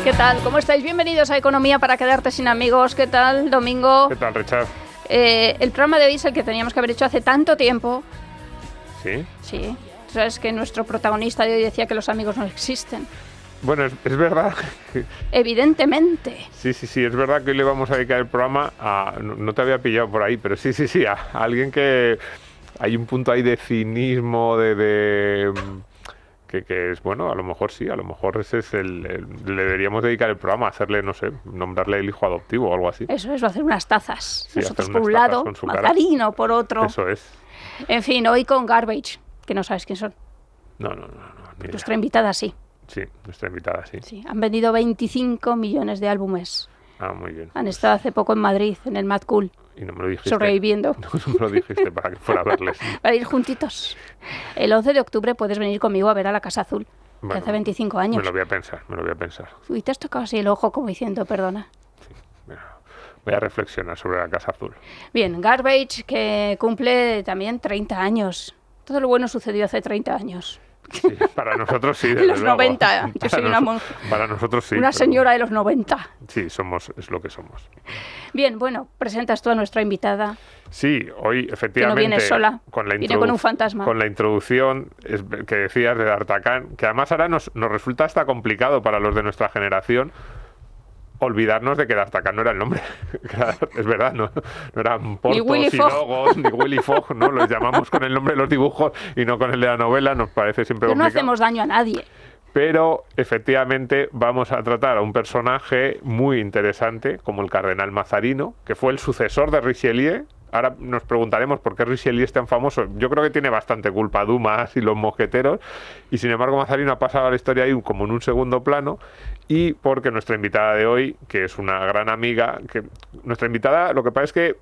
¿Qué tal? ¿Cómo estáis? Bienvenidos a Economía para quedarte sin amigos. ¿Qué tal, Domingo? ¿Qué tal, Richard? El programa de hoy es el que teníamos que haber hecho hace tanto tiempo. ¿Sí? Sí. Sabes que nuestro protagonista de hoy decía que los amigos no existen. Bueno, es verdad. Evidentemente. Sí, es verdad que hoy le vamos a dedicar el programa a... No te había pillado por ahí, pero sí, a alguien que... Hay un punto ahí de cinismo, que es, bueno, a lo mejor sí, a lo mejor ese es le deberíamos dedicar el programa, hacerle, no sé, nombrarle el hijo adoptivo o algo así. Eso es, va a hacer unas tazas. Sí, nosotros por un lado, Mazarino por otro. Eso es. En fin, hoy con Garbage, que no sabes quién son. No. Nuestra invitada sí. Sí, nuestra invitada sí. Sí, han vendido 25 millones de álbumes. Ah, muy bien. Han estado hace poco en Madrid, en el Mad Cool. Y no me lo dijiste. Sobreviviendo. No me lo dijiste para que fuera a verles. Para ir juntitos. El 11 de octubre puedes venir conmigo a ver a la Casa Azul, Bueno, que hace 25 años. Me lo voy a pensar. Uy, te has tocado así el ojo como diciendo, perdona. Sí, bueno, voy a reflexionar sobre la Casa Azul. Bien, Garbage, que cumple también 30 años. Todo lo bueno sucedió hace 30 años. Sí, para nosotros sí, desde los luego. 90, yo soy una monja. Para nosotros sí. Una señora de los 90. Sí, es lo que somos. Bien, bueno, presentas tú a nuestra invitada. Sí, hoy efectivamente... Que no viene sola, viene con un fantasma. Con la introducción que decías de D'Artagnan, que además ahora nos resulta hasta complicado para los de nuestra generación olvidarnos de que D'Artagnan no era el nombre. Es verdad, no eran Portos y Logos, ni Willy Fogg, ¿no? Los llamamos con el nombre de los dibujos y no con el de la novela, nos parece siempre Pero complicado. no hacemos daño a nadie. Pero efectivamente vamos a tratar a un personaje muy interesante como el cardenal Mazarino, que fue el sucesor de Richelieu. Ahora nos preguntaremos por qué Richelieu es tan famoso. Yo creo que tiene bastante culpa Dumas y los mosqueteros, y sin embargo Mazarino ha pasado a la historia ahí como en un segundo plano, y porque nuestra invitada de hoy, que es una gran amiga, que nuestra invitada lo que pasa es que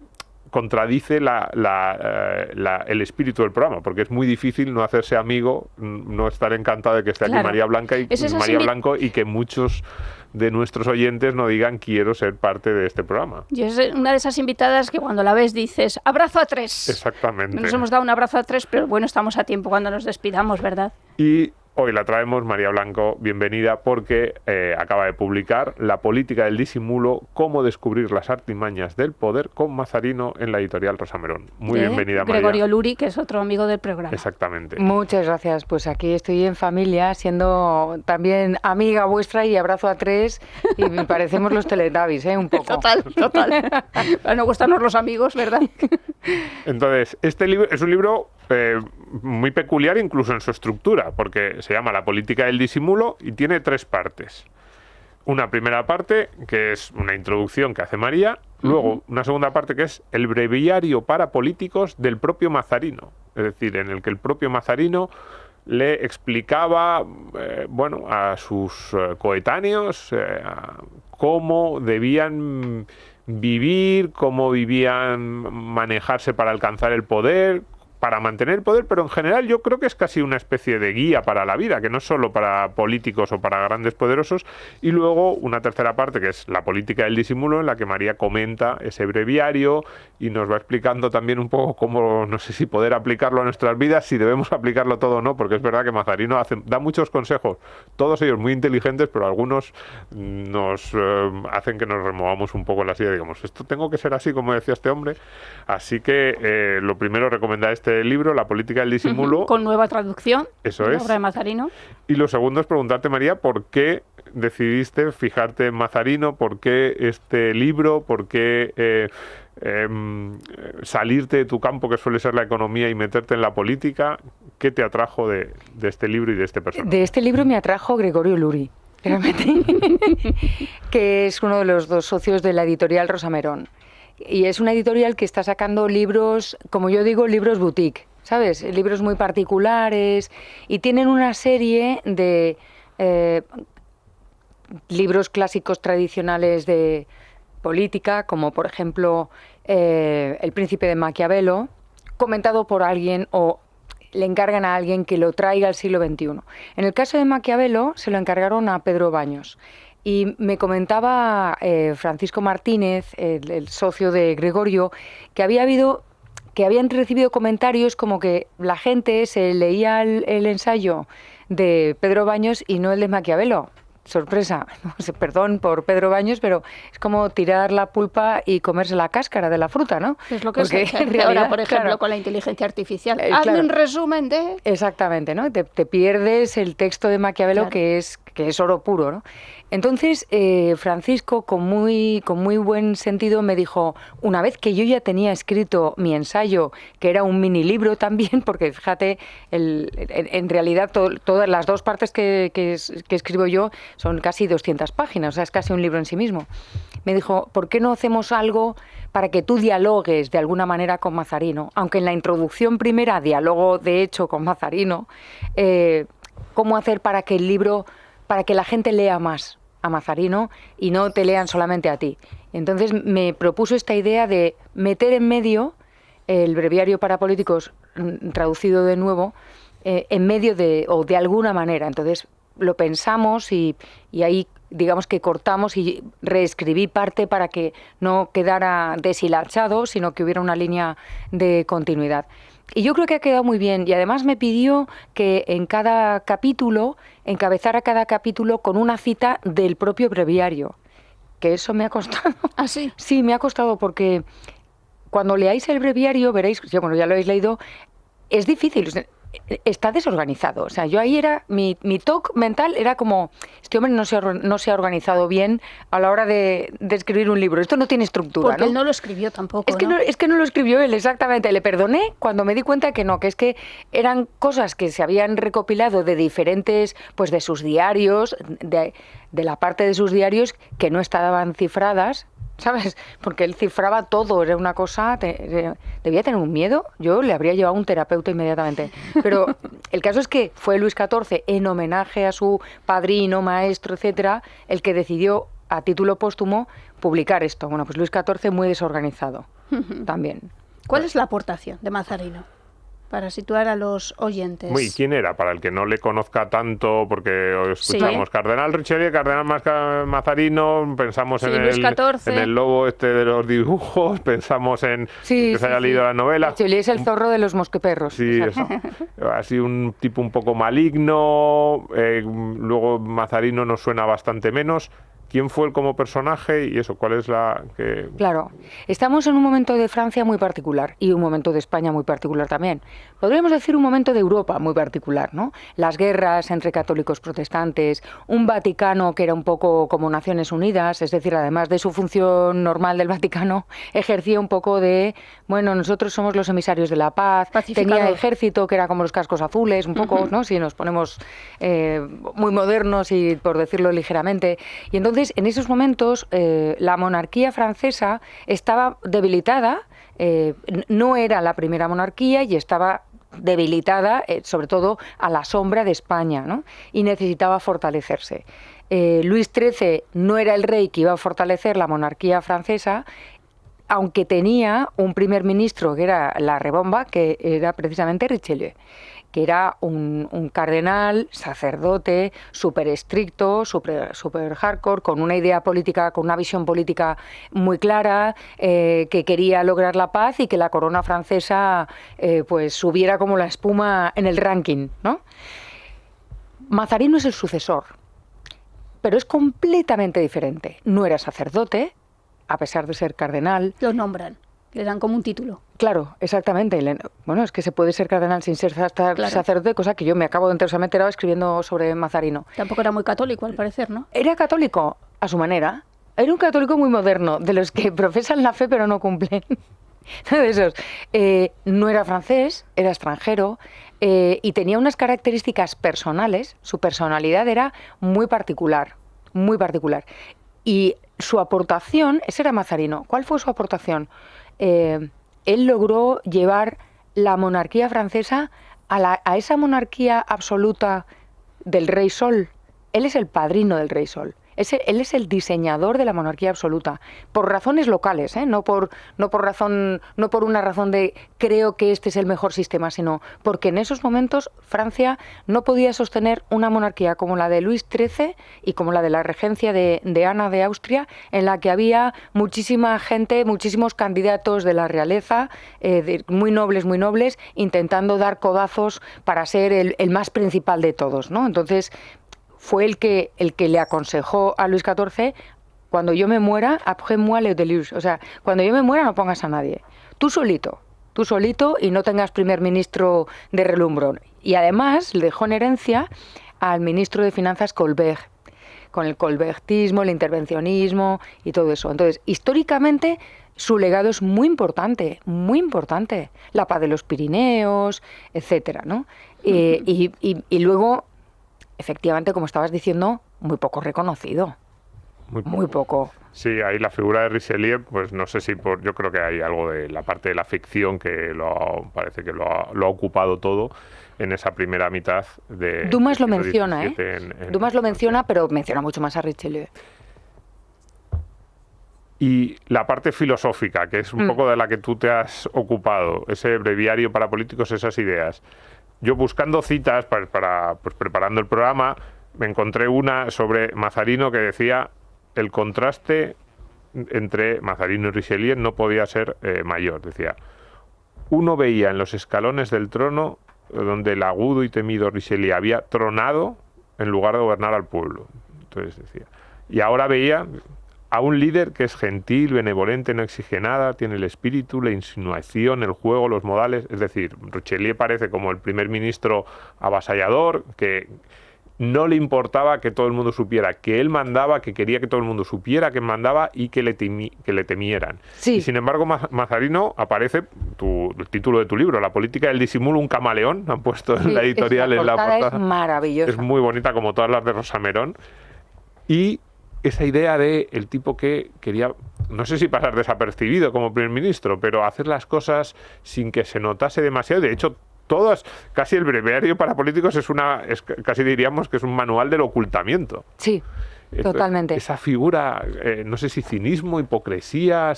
contradice el espíritu del programa, porque es muy difícil no hacerse amigo, no estar encantado de que esté aquí María Blanco y que muchos de nuestros oyentes no digan quiero ser parte de este programa. Yo es una de esas invitadas que cuando la ves dices abrazo a tres. Exactamente. Nos hemos dado un abrazo a tres, pero bueno, estamos a tiempo cuando nos despidamos, ¿verdad? Y hoy la traemos, María Blanco, bienvenida, porque acaba de publicar La política del disimulo, cómo descubrir las artimañas del poder con Mazarino en la editorial Rosamerón. Muy bienvenida, María. Gregorio Luri, que es otro amigo del programa. Exactamente. Muchas gracias. Pues aquí estoy en familia, siendo también amiga vuestra y abrazo a tres, y me parecemos los Teletubbies, un poco. Total. Para no gustarnos los amigos, ¿verdad? Entonces, este libro es un libro muy peculiar incluso en su estructura, porque se llama La política del disimulo y tiene 3 partes. Una primera parte, que es una introducción que hace María, luego una segunda parte que es el breviario para políticos del propio Mazarino, es decir, en el que el propio Mazarino le explicaba a sus coetáneos cómo debían vivir, cómo debían manejarse para alcanzar el poder, para mantener el poder, pero en general yo creo que es casi una especie de guía para la vida, que no es solo para políticos o para grandes poderosos. Y luego una tercera parte, que es la política del disimulo, en la que María comenta ese breviario y nos va explicando también un poco cómo, no sé si poder aplicarlo a nuestras vidas, si debemos aplicarlo todo o no, porque es verdad que Mazarino da muchos consejos, todos ellos muy inteligentes, pero algunos nos hacen que nos removamos un poco en la silla, digamos, esto tengo que ser así como decía este hombre. Así que lo primero, recomendar este libro, La política del disimulo. Con nueva traducción. Eso de es. La obra de Mazarino. Y lo segundo es preguntarte, María, ¿por qué decidiste fijarte en Mazarino? ¿Por qué este libro? ¿Por qué salirte de tu campo, que suele ser la economía, y meterte en la política? ¿Qué te atrajo de este libro y de este personaje? De este libro me atrajo Gregorio Luri, realmente, que es uno de los 2 socios de la editorial Rosamerón. Y es una editorial que está sacando libros, como yo digo, libros boutique, ¿sabes? Libros muy particulares, y tienen una serie de libros clásicos tradicionales de política, como por ejemplo El príncipe de Maquiavelo, comentado por alguien o le encargan a alguien que lo traiga al siglo XXI. En el caso de Maquiavelo se lo encargaron a Pedro Baños. Y me comentaba Francisco Martínez, el socio de Gregorio, que habían recibido comentarios como que la gente se leía el ensayo de Pedro Baños y no el de Maquiavelo. sorpresa, no sé, perdón por Pedro Baños, pero es como tirar la pulpa y comerse la cáscara de la fruta, ¿no? Es lo que Porque se hace en realidad, ahora, por ejemplo, claro, con la inteligencia artificial. Hazme claro. un resumen de... Exactamente, ¿no? Te pierdes el texto de Maquiavelo, Claro. que es oro puro, ¿no? Entonces, Francisco, con muy buen sentido, me dijo, una vez que yo ya tenía escrito mi ensayo, que era un mini libro también, porque fíjate, en realidad todas las dos partes que escribo yo son casi 200 páginas, o sea, es casi un libro en sí mismo. Me dijo, ¿por qué no hacemos algo para que tú dialogues de alguna manera con Mazarino? Aunque en la introducción primera dialogo de hecho con Mazarino, ¿cómo hacer para que el libro, para que la gente lea más a Mazarino y no te lean solamente a ti? Entonces me propuso esta idea de meter en medio el breviario para políticos, traducido de nuevo, en medio de alguna manera. Entonces lo pensamos y ahí digamos que cortamos y reescribí parte para que no quedara deshilachado, sino que hubiera una línea de continuidad. Y yo creo que ha quedado muy bien. Y además me pidió que en cada capítulo, encabezara cada capítulo con una cita del propio breviario. Que eso me ha costado. ¿Ah, sí? Sí, me ha costado porque cuando leáis el breviario veréis, bueno, ya lo habéis leído, es difícil. Está desorganizado. O sea, yo ahí era, mi toque mental era como, este hombre no se ha organizado bien a la hora de escribir un libro. Esto no tiene estructura, Porque ¿no? él no lo escribió tampoco, Es que no lo escribió él, exactamente. Le perdoné cuando me di cuenta que no, que es que eran cosas que se habían recopilado de diferentes, pues de sus diarios, de la parte de sus diarios que no estaban cifradas, ¿sabes? Porque él cifraba todo, era una cosa... debía tener un miedo, yo le habría llevado a un terapeuta inmediatamente. Pero el caso es que fue Luis XIV, en homenaje a su padrino, maestro, etcétera, el que decidió, a título póstumo, publicar esto. Bueno, pues Luis XIV muy desorganizado también. ¿Cuál es la aportación de Mazarino? Para situar a los oyentes. ¿Quién era? Para el que no le conozca tanto, porque escuchamos Sí. Cardenal Richelieu, Cardenal Mazarino, pensamos Sí, en Luis XIV. el lobo este de los dibujos, pensamos en que se haya leído la novela. Richelieu es el zorro de los mosqueperros. Sí, eso. Así un tipo un poco maligno, luego Mazarino nos suena bastante menos. ¿Quién fue él como personaje y eso? ¿Cuál es la que...? Claro, estamos en un momento de Francia muy particular y un momento de España muy particular también. Podríamos decir un momento de Europa muy particular, ¿no? Las guerras entre católicos protestantes, un Vaticano que era un poco como Naciones Unidas, es decir, además de su función normal del Vaticano, ejercía un poco de, bueno, nosotros somos los emisarios de la paz, tenía ejército que era como los cascos azules, un poco, ¿no? Si nos ponemos muy modernos y por decirlo ligeramente. Y entonces, en esos momentos, la monarquía francesa estaba debilitada, no era la primera monarquía y estaba debilitada, sobre todo a la sombra de España, ¿no? Y necesitaba fortalecerse. Luis XIII no era el rey que iba a fortalecer la monarquía francesa, aunque tenía un primer ministro que era la Rebomba, que era precisamente Richelieu, que era un cardenal, sacerdote, súper estricto, súper hardcore, con una idea política, con una visión política muy clara, que quería lograr la paz y que la corona francesa pues subiera como la espuma en el ranking, ¿no? Mazarino es el sucesor, pero es completamente diferente. No era sacerdote, a pesar de ser cardenal. Lo nombran, le dan como un título. Claro, exactamente. Bueno, es que se puede ser cardenal sin ser sacerdote, cosa que yo me acabo de enterado escribiendo sobre Mazarino. Tampoco era muy católico, al parecer, ¿no? Era católico a su manera. Era un católico muy moderno, de los que profesan la fe pero no cumplen. De esos. No era francés, era extranjero y tenía unas características personales. Su personalidad era muy particular, muy particular. Y su aportación, ese era Mazarino. ¿Cuál fue su aportación? Él logró llevar la monarquía francesa a esa monarquía absoluta del Rey Sol. Él es el padrino del Rey Sol. Él es el diseñador de la monarquía absoluta, por razones locales, no por una razón de creo que este es el mejor sistema, sino porque en esos momentos Francia no podía sostener una monarquía como la de Luis XIII y como la de la regencia de Ana de Austria, en la que había muchísima gente, muchísimos candidatos de la realeza, muy nobles, intentando dar codazos para ser el más principal de todos, ¿no? Entonces, fue el que le aconsejó a Luis XIV: cuando yo me muera, après moi le déluge. O sea, cuando yo me muera no pongas a nadie. Tú solito y no tengas primer ministro de relumbrón. Y además le dejó en herencia al ministro de Finanzas Colbert, con el colbertismo, el intervencionismo y todo eso. Entonces, históricamente, su legado es muy importante, la paz de los Pirineos, etcétera, ¿no? Y luego, efectivamente, como estabas diciendo, muy poco reconocido. Muy poco. Sí, ahí la figura de Richelieu, pues no sé si yo creo que hay algo de la parte de la ficción que parece que lo ha ocupado todo en esa primera mitad de... Dumas lo menciona, Dumas lo menciona, pero menciona mucho más a Richelieu. Y la parte filosófica, que es un poco de la que tú te has ocupado, ese breviario para políticos, esas ideas. Yo buscando citas para preparando el programa, me encontré una sobre Mazarino que decía: el contraste entre Mazarino y Richelieu no podía ser mayor. Decía: uno veía en los escalones del trono donde el agudo y temido Richelieu había tronado en lugar de gobernar al pueblo. Entonces decía, y ahora veía a un líder que es gentil, benevolente, no exige nada, tiene el espíritu, la insinuación, el juego, los modales. Es decir, Richelieu parece como el primer ministro avasallador, que no le importaba que todo el mundo supiera que él mandaba, que quería que todo el mundo supiera que mandaba y que le temieran. Sí. Y sin embargo, Mazarino aparece, el título de tu libro, La política del disimulo, un camaleón, han puesto en la editorial, en la portada. Es maravillosa. Es muy bonita, como todas las de Rosa Merón. Y esa idea de el tipo que quería, no sé si pasar desapercibido como primer ministro, pero hacer las cosas sin que se notase demasiado. De hecho, casi el breviario para políticos casi diríamos que es un manual del ocultamiento. Sí, totalmente. Esa figura, no sé si cinismo, hipocresía,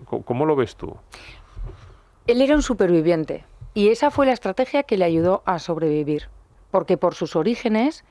¿cómo lo ves tú? Él era un superviviente y esa fue la estrategia que le ayudó a sobrevivir, porque por sus orígenes,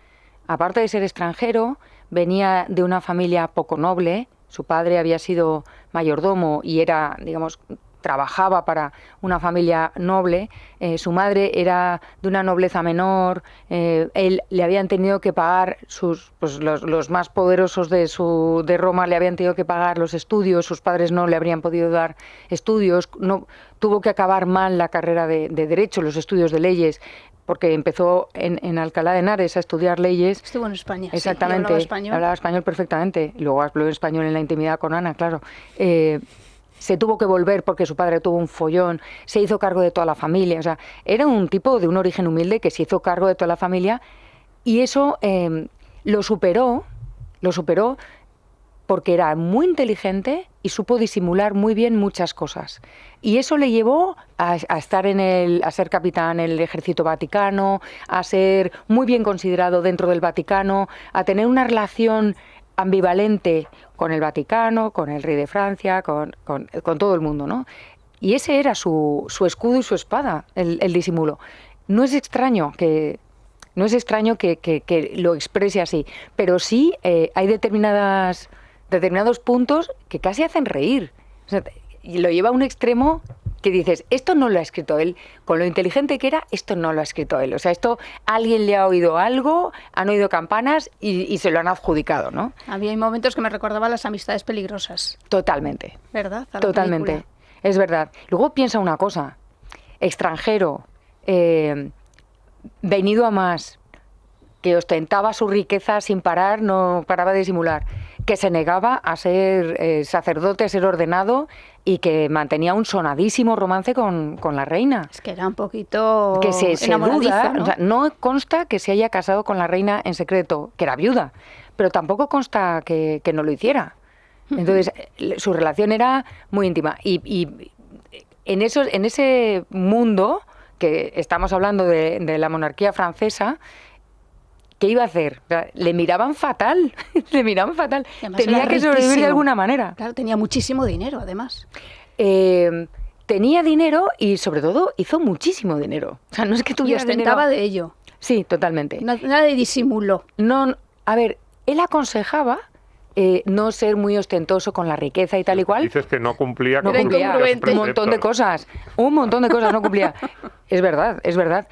aparte de ser extranjero, venía de una familia poco noble. Su padre había sido mayordomo y era, digamos, trabajaba para una familia noble, su madre era de una nobleza menor, él le habían tenido que pagar los más poderosos de Roma le habían tenido que pagar los estudios, sus padres no le habrían podido dar estudios, no, tuvo que acabar mal la carrera de Derecho, los estudios de leyes, porque empezó en Alcalá de Henares a estudiar leyes. Estuvo en España. Exactamente, Sí, hablaba español perfectamente, y luego habló español en la intimidad con Ana, claro. Se tuvo que volver porque su padre tuvo un follón, se hizo cargo de toda la familia. O sea, era un tipo de un origen humilde que se hizo cargo de toda la familia y eso lo superó porque era muy inteligente y supo disimular muy bien muchas cosas. Y eso le llevó a estar a ser capitán en el ejército vaticano, a ser muy bien considerado dentro del Vaticano, a tener una relación ambivalente con el Vaticano, con el rey de Francia, con todo el mundo, ¿no? Y ese era su escudo y su espada, el disimulo. No es extraño que lo exprese así, pero sí hay determinados puntos que casi hacen reír. O sea, y lo lleva a un extremo que dices, esto no lo ha escrito él, con lo inteligente que era, esto no lo ha escrito él. O sea, esto alguien le ha oído algo, han oído campanas y se lo han adjudicado, ¿no? Había momentos que me recordaban Las amistades peligrosas. Totalmente. ¿Verdad? Totalmente. Película. Es verdad. Luego piensa una cosa, extranjero, venido a más, que ostentaba su riqueza sin parar, no paraba de disimular, que se negaba a ser sacerdote, a ser ordenado y que mantenía un sonadísimo romance con la reina. Es que era un poquito que se duda, ¿no? O sea, no consta que se haya casado con la reina en secreto, que era viuda, pero tampoco consta que no lo hiciera. Entonces, su relación era muy íntima. Y en ese mundo, que estamos hablando de la monarquía francesa, ¿qué iba a hacer? O sea, le miraban fatal, Tenía que sobrevivir de alguna manera. Claro, tenía muchísimo dinero, además. Tenía dinero y, sobre todo, hizo muchísimo dinero. O sea, no es que tuviera y ostentaba dinero. De ello. Sí, totalmente. Nada de disimulo. No, a ver, él aconsejaba no ser muy ostentoso con la riqueza y tal y cual. Dices que no cumplía con un montón de cosas no cumplía. Es verdad.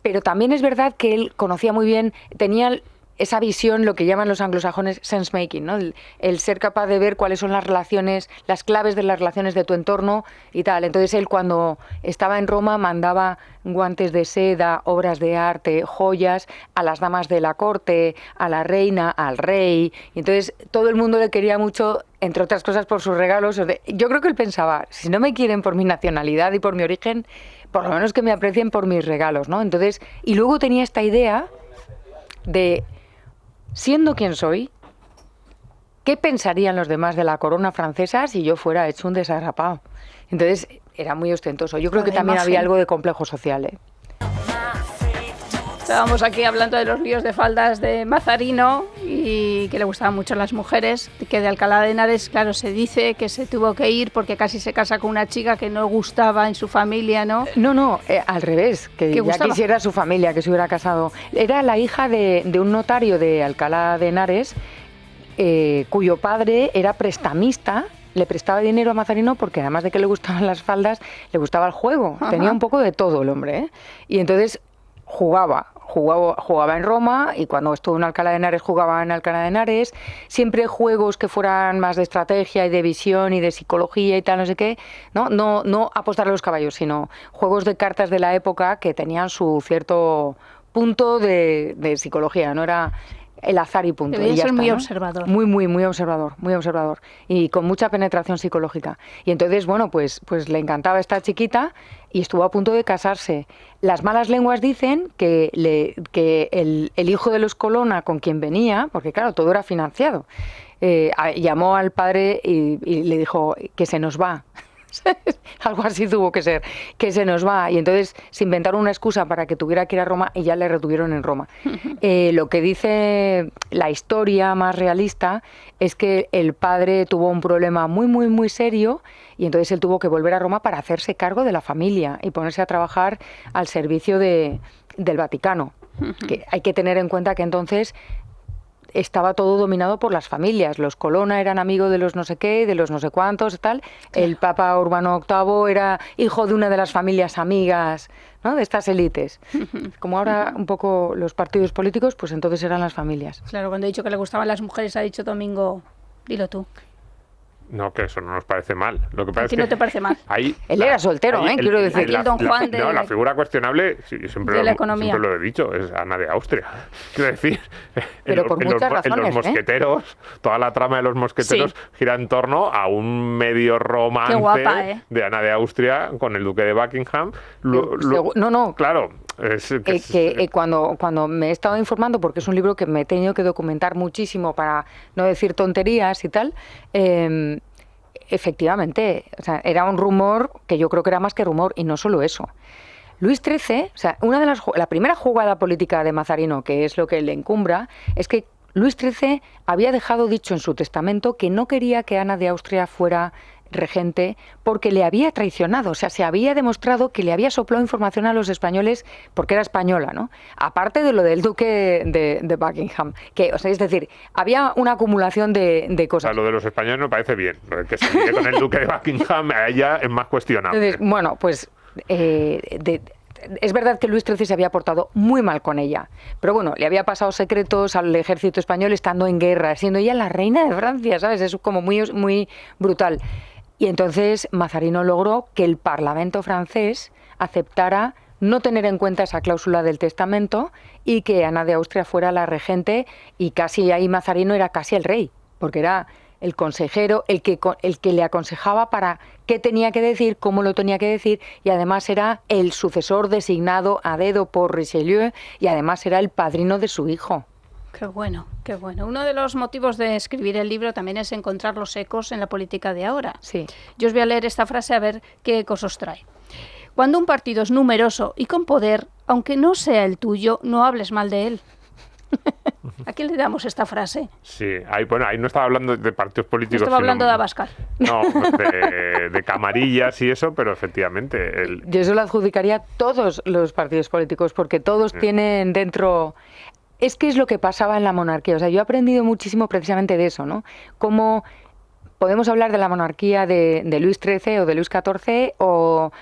Pero también es verdad que él conocía muy bien, tenía esa visión, lo que llaman los anglosajones sense-making, ¿no? El ser capaz de ver cuáles son las relaciones, las claves de las relaciones de tu entorno y tal. Entonces él, cuando estaba en Roma, mandaba guantes de seda, obras de arte, joyas a las damas de la corte, a la reina, al rey. Y entonces todo el mundo le quería mucho, entre otras cosas por sus regalos. Yo creo que él pensaba, si no me quieren por mi nacionalidad y por mi origen, por lo menos que me aprecien por mis regalos, ¿no? Entonces, y luego tenía esta idea de, siendo quien soy, ¿qué pensarían los demás de la corona francesa si yo fuera hecho un desarrapado? Entonces, era muy ostentoso. Yo creo que también había algo de complejo social, ¿eh? Estábamos aquí hablando de los líos de faldas de Mazarino y que le gustaban mucho las mujeres, que de Alcalá de Henares, claro, se dice que se tuvo que ir porque casi se casa con una chica que no gustaba en su familia, ¿no? No, al revés, que ya gustaba. Quisiera su familia que se hubiera casado. Era la hija de un notario de Alcalá de Henares, cuyo padre era prestamista. Le prestaba dinero a Mazarino porque además de que le gustaban las faldas, le gustaba el juego. Ajá. Tenía un poco de todo el hombre, ¿eh? Y entonces jugaba en Roma, y cuando estuvo en Alcalá de Henares jugaba en Alcalá de Henares. Siempre juegos que fueran más de estrategia y de visión y de psicología y tal, no sé qué. No apostar a los caballos, sino juegos de cartas de la época que tenían su cierto punto de psicología. No era el azar y punto. Debía y ya ser está, muy ¿no? observador. Muy observador. Y con mucha penetración psicológica. Y entonces, bueno, pues le encantaba esta chiquita y estuvo a punto de casarse. Las malas lenguas dicen que el hijo de los Colonna, con quien venía, porque claro, todo era financiado, llamó al padre y le dijo que se nos va. Algo así tuvo que ser, que se nos va. Y entonces se inventaron una excusa para que tuviera que ir a Roma y ya le retuvieron en Roma. Lo que dice la historia más realista es que el padre tuvo un problema muy serio y entonces él tuvo que volver a Roma para hacerse cargo de la familia y ponerse a trabajar al servicio del Vaticano. Que hay que tener en cuenta que entonces estaba todo dominado por las familias. Los Colonna eran amigos de los no sé qué, de los no sé cuántos, tal. Claro. El Papa Urbano VIII era hijo de una de las familias amigas, ¿no?, de estas élites. Como ahora un poco los partidos políticos, pues entonces eran las familias. Claro, cuando he dicho que le gustaban las mujeres, ha dicho Domingo, dilo tú. No, que eso no nos parece mal. Lo que pasa es que no te parece mal. Él era soltero, quiero decir. Aquí el Don Juan la figura cuestionable, siempre la economía. Siempre lo he dicho, es Ana de Austria. Quiero decir, pero por muchas razones, en los mosqueteros, toda la trama de los mosqueteros gira en torno a un medio romance de Ana de Austria con el duque de Buckingham. No. Claro. Cuando me he estado informando, porque es un libro que me he tenido que documentar muchísimo para no decir tonterías y tal, efectivamente, o sea, era un rumor que yo creo que era más que rumor, y no solo eso. Luis XIII, o sea, la primera jugada política de Mazarino, que es lo que le encumbra, es que Luis XIII había dejado dicho en su testamento que no quería que Ana de Austria fuera regente porque le había traicionado, o sea, se había demostrado que le había soplado información a los españoles porque era española, ¿no? Aparte de lo del duque de Buckingham, que, o sea, es decir, había una acumulación de cosas. O sea, lo de los españoles me parece bien, que se ligue con el duque de Buckingham a ella es más cuestionable. Entonces, bueno, pues es verdad que Luis XIII se había portado muy mal con ella, pero bueno, le había pasado secretos al ejército español estando en guerra, siendo ella la reina de Francia, ¿sabes? Es como muy brutal. Y entonces Mazarino logró que el Parlamento francés aceptara no tener en cuenta esa cláusula del testamento y que Ana de Austria fuera la regente, y casi ahí Mazarino era casi el rey, porque era el consejero, el que le aconsejaba para qué tenía que decir, cómo lo tenía que decir, y además era el sucesor designado a dedo por Richelieu, y además era el padrino de su hijo. Qué bueno, qué bueno. Uno de los motivos de escribir el libro también es encontrar los ecos en la política de ahora. Sí. Yo os voy a leer esta frase a ver qué ecos os trae. Cuando un partido es numeroso y con poder, aunque no sea el tuyo, no hables mal de él. ¿A quién le damos esta frase? Sí, ahí no estaba hablando de partidos políticos. Estaba hablando de Abascal. No, de camarillas y eso, pero efectivamente... Yo eso lo adjudicaría a todos los partidos políticos, porque todos tienen dentro... Es que es lo que pasaba en la monarquía. O sea, yo he aprendido muchísimo precisamente de eso, ¿no? Cómo podemos hablar de la monarquía de Luis XIII o de Luis XIV o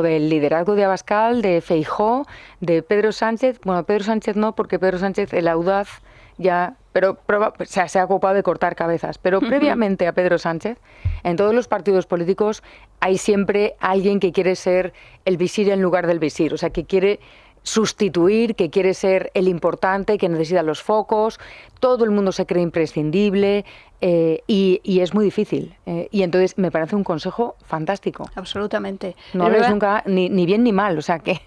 del liderazgo de Abascal, de Feijóo, de Pedro Sánchez. Bueno, Pedro Sánchez no, porque Pedro Sánchez, el audaz, ya, pero se ha ocupado de cortar cabezas. Pero previamente a Pedro Sánchez, en todos los partidos políticos hay siempre alguien que quiere ser el visir en lugar del visir, o sea, que quiere sustituir, que quiere ser el importante, que necesita los focos, todo el mundo se cree imprescindible y es muy difícil. Y entonces me parece un consejo fantástico. Absolutamente. No hables nunca ni bien ni mal, o sea que...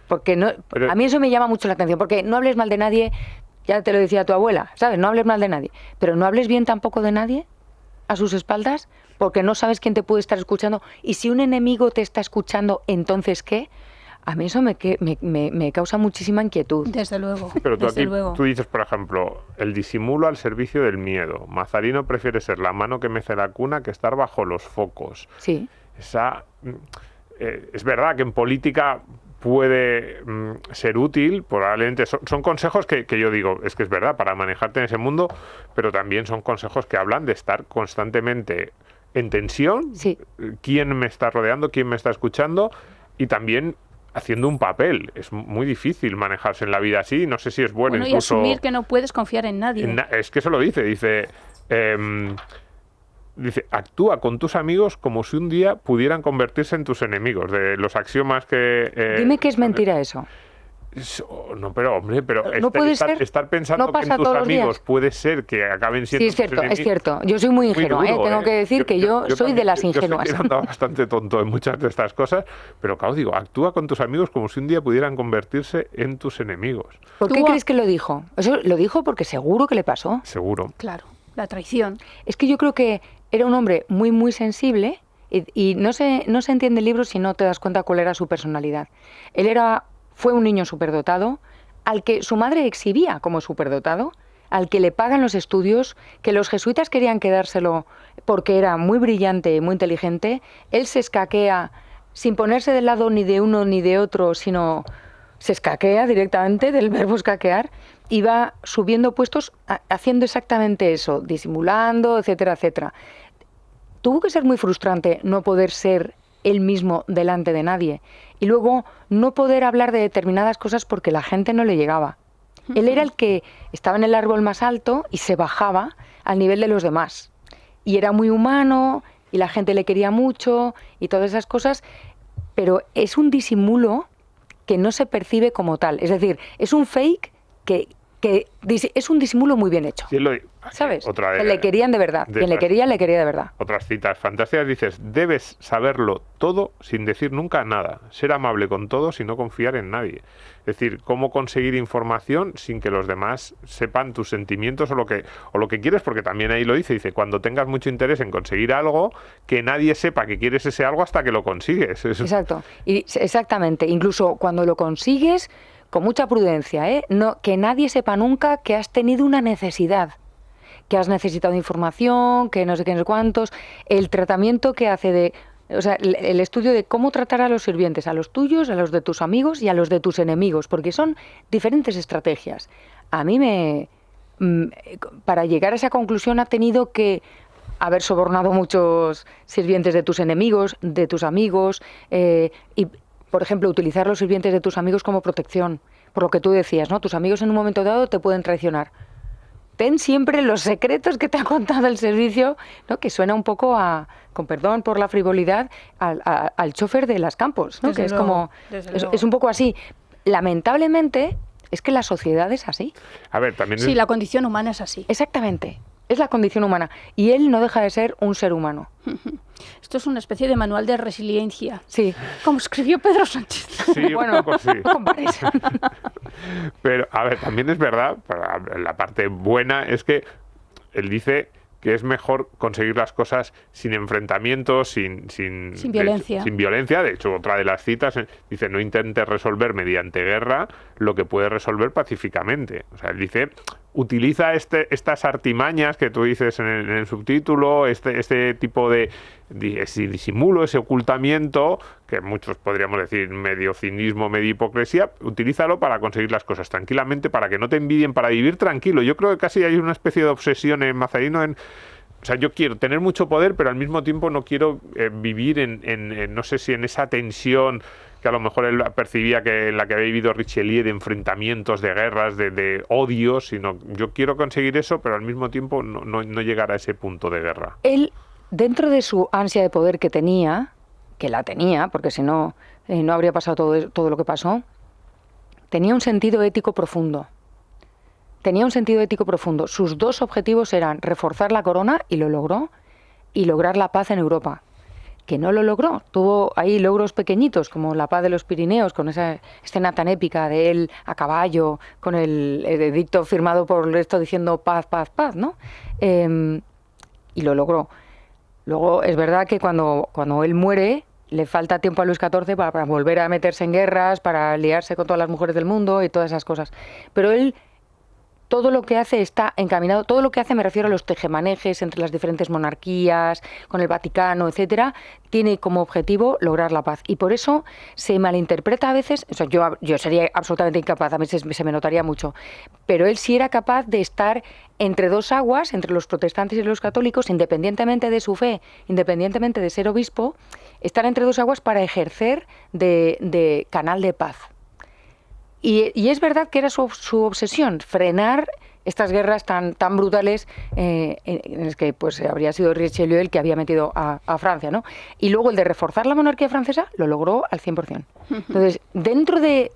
Porque no, a mí eso me llama mucho la atención, porque no hables mal de nadie, ya te lo decía tu abuela, ¿sabes? No hables mal de nadie, pero no hables bien tampoco de nadie a sus espaldas, porque no sabes quién te puede estar escuchando. Y si un enemigo te está escuchando, ¿entonces qué? A mí eso me causa muchísima inquietud. Desde luego. Pero desde luego. Tú dices, por ejemplo, el disimulo al servicio del miedo. Mazarino prefiere ser la mano que mece la cuna que estar bajo los focos. Sí. Es verdad que en política puede ser útil, probablemente son consejos que yo digo, es que es verdad, para manejarte en ese mundo, pero también son consejos que hablan de estar constantemente en tensión, sí. Quién me está rodeando, quién me está escuchando, y también haciendo un papel. Es muy difícil manejarse en la vida así, no sé si es bueno incluso... Y asumir que no puedes confiar en nadie. Es que eso lo dice, actúa con tus amigos como si un día pudieran convertirse en tus enemigos, de los axiomas que... Dime que es mentira eso. No, pero hombre, no puede ser, estar pensando no que en tus amigos días. Puede ser que acaben siendo... Sí, es cierto. Yo soy muy ingenua, duro, tengo que decir que yo soy de las ingenuas. Yo sé que he andado bastante tonto en muchas de estas cosas, pero claro, digo, actúa con tus amigos como si un día pudieran convertirse en tus enemigos. ¿Por qué crees que lo dijo? Eso lo dijo porque seguro que le pasó. Seguro. Claro, la traición. Es que yo creo que era un hombre muy, muy sensible y no se entiende el libro si no te das cuenta cuál era su personalidad. Fue un niño superdotado, al que su madre exhibía como superdotado, al que le pagan los estudios, que los jesuitas querían quedárselo porque era muy brillante, muy inteligente. Él se escaquea sin ponerse del lado ni de uno ni de otro, sino se escaquea directamente, del verbo escaquear, y va subiendo puestos haciendo exactamente eso, disimulando, etcétera, etcétera. Tuvo que ser muy frustrante no poder ser él mismo delante de nadie y luego no poder hablar de determinadas cosas porque la gente no le llegaba. Él era el que estaba en el árbol más alto y se bajaba al nivel de los demás. Y era muy humano y la gente le quería mucho y todas esas cosas, pero es un disimulo que no se percibe como tal. Es decir, es un fake que es un disimulo muy bien hecho. Sí, ¿sabes? Le querían de verdad. Quien le quería de verdad. Otras citas fantásticas. Dices, debes saberlo todo sin decir nunca nada. Ser amable con todos y no confiar en nadie. Es decir, cómo conseguir información sin que los demás sepan tus sentimientos o lo que quieres, porque también ahí lo dice, cuando tengas mucho interés en conseguir algo, que nadie sepa que quieres ese algo hasta que lo consigues. Exacto. Exactamente. Incluso cuando lo consigues, con mucha prudencia, no, que nadie sepa nunca que has tenido una necesidad, que has necesitado información, que no sé qué, no sé cuántos, el tratamiento que hace el estudio de cómo tratar a los sirvientes, a los tuyos, a los de tus amigos y a los de tus enemigos, porque son diferentes estrategias. A mí para llegar a esa conclusión ha tenido que haber sobornado muchos sirvientes de tus enemigos, de tus amigos, y por ejemplo, utilizar los sirvientes de tus amigos como protección, por lo que tú decías, ¿no? Tus amigos en un momento dado te pueden traicionar. Ten siempre los secretos que te ha contado el servicio, ¿no? Que suena un poco con perdón por la frivolidad, al chofer de las Campos, ¿no? Que luego, es un poco así. Lamentablemente, es que la sociedad es así. A ver, también... Sí, la condición humana es así. Exactamente. Es la condición humana. Y él no deja de ser un ser humano. Esto es una especie de manual de resiliencia. Sí. Como escribió Pedro Sánchez. Sí, bueno, un poco sí. No compares. Pero, a ver, también es verdad, la parte buena es que él dice que es mejor conseguir las cosas sin enfrentamientos, sin violencia. Sin violencia. De hecho, otra de las citas dice, no intentes resolver mediante guerra lo que puedes resolver pacíficamente. O sea, él dice, utiliza estas artimañas que tú dices en el subtítulo, este tipo de disimulo, ese ocultamiento, que muchos podríamos decir medio cinismo, medio hipocresía, utilízalo para conseguir las cosas tranquilamente, para que no te envidien, para vivir tranquilo. Yo creo que casi hay una especie de obsesión en Mazarino o sea, yo quiero tener mucho poder, pero al mismo tiempo no quiero vivir no sé si en esa tensión, que que a lo mejor él percibía que en la que había vivido Richelieu, de enfrentamientos, de guerras, de odios, sino yo quiero conseguir eso, pero al mismo tiempo no llegar a ese punto de guerra. Él, dentro de su ansia de poder que tenía, que la tenía, porque si no, no habría pasado todo lo que pasó, tenía un sentido ético profundo. Sus dos objetivos eran reforzar la corona, y lo logró, y lograr la paz en Europa. Que no lo logró. Tuvo ahí logros pequeñitos, como la paz de los Pirineos, con esa escena tan épica de él a caballo, con el edicto firmado por esto diciendo paz, paz, paz, ¿no? Y lo logró. Luego, es verdad que cuando él muere, le falta tiempo a Luis XIV para volver a meterse en guerras, para liarse con todas las mujeres del mundo y todas esas cosas. Pero él, todo lo que hace está encaminado, todo lo que hace, me refiero a los tejemanejes entre las diferentes monarquías, con el Vaticano, etcétera, tiene como objetivo lograr la paz. Y por eso se malinterpreta a veces, o sea, yo sería absolutamente incapaz, a veces se me notaría mucho, pero él sí era capaz de estar entre dos aguas, entre los protestantes y los católicos, independientemente de su fe, independientemente de ser obispo, estar entre dos aguas para ejercer de canal de paz. Y es verdad que era su obsesión, frenar estas guerras tan brutales en las que pues habría sido Richelieu el que había metido a Francia, ¿no? Y luego el de reforzar la monarquía francesa lo logró al 100%. Entonces, dentro de